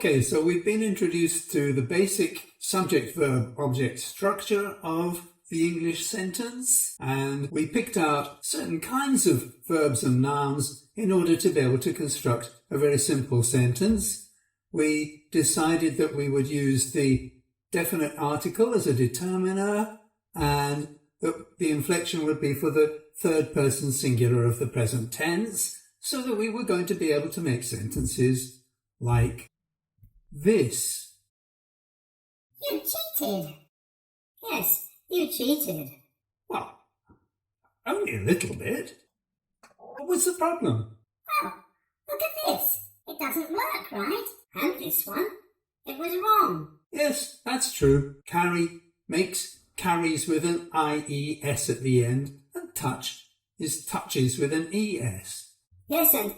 Okay, so we've been introduced to the basic subject-verb-object structure of the English sentence, and we picked out certain kinds of verbs and nouns in order to be able to construct a very simple sentence. We decided that we would use the definite article as a determiner, and that the inflection would be for the third person singular of the present tense, so that we were going to be able to make sentences like this. You cheated. Yes, you cheated. Well, only a little bit. What was the problem? Well, look at this. It doesn't work, right? And this one. It was wrong. Yes, that's true. Carry makes carries with an IES at the end, and touch is touches with an ES. Yes, and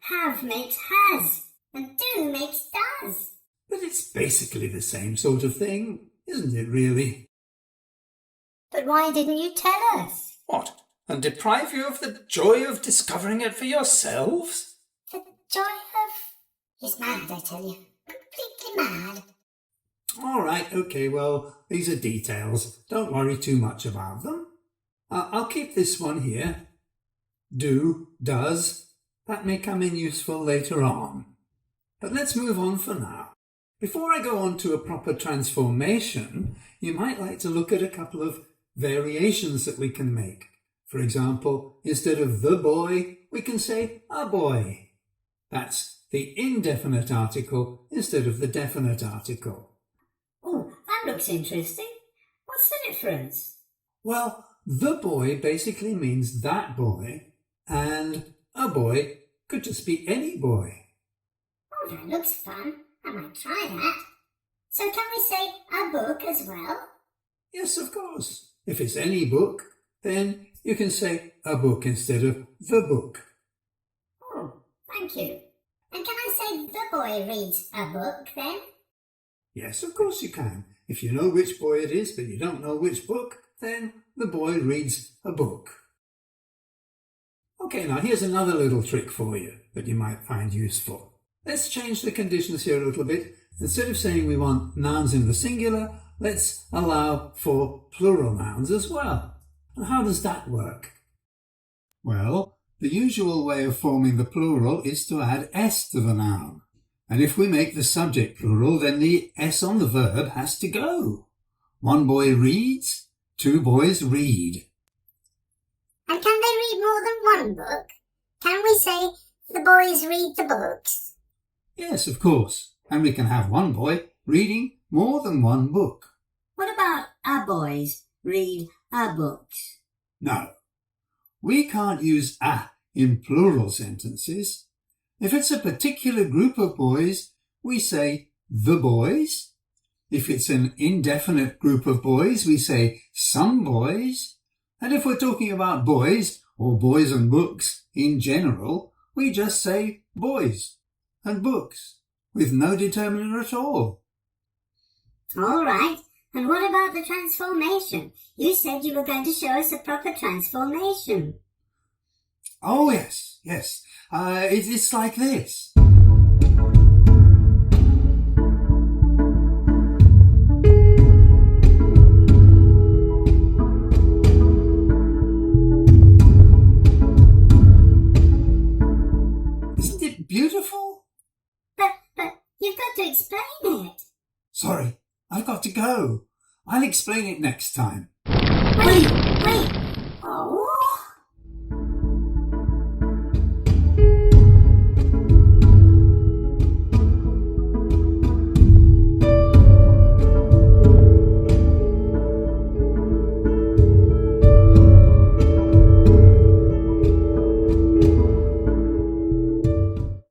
have makes has, and do makes does. But it's basically the same sort of thing, isn't it really? But why didn't you tell us? What? And deprive you of the joy of discovering it for yourselves? The joy of... He's mad, I tell you. Completely mad. All right, okay, well, these are details. Don't worry too much about them. I'll keep this one here. Do, does. That may come in useful later on. But let's move on for now. Before I go on to a proper transformation, you might like to look at a couple of variations that we can make. For example, instead of the boy, we can say a boy. That's the indefinite article instead of the definite article. Oh, that looks interesting. What's the difference? Well, the boy basically means that boy, and a boy could just be any boy. Oh, that looks fun. I might try that. So can we say a book as well? Yes, of course. If it's any book, then you can say a book instead of the book. Oh, thank you. And can I say the boy reads a book then? Yes, of course you can. If you know which boy it is, but you don't know which book, then the boy reads a book. Okay, now here's another little trick for you that you might find useful. Let's change the conditions here a little bit. Instead of saying we want nouns in the singular, let's allow for plural nouns as well. And how does that work? Well, the usual way of forming the plural is to add s to the noun. And if we make the subject plural, then the s on the verb has to go. One boy reads, two boys read. And can they read more than one book? Can we say the boys read the books? Yes, of course. And we can have one boy reading more than one book. What about our boys read our books? No. We can't use a in plural sentences. If it's a particular group of boys, we say the boys. If it's an indefinite group of boys, we say some boys. And if we're talking about boys, or boys and books in general, we just say boys and books, with no determiner at all. All right. And what about the transformation? You said you were going to show us a proper transformation. Oh, yes. It's like this. Isn't it beautiful? But you've got to explain it. Sorry, I've got to go. I'll explain it next time. Wait.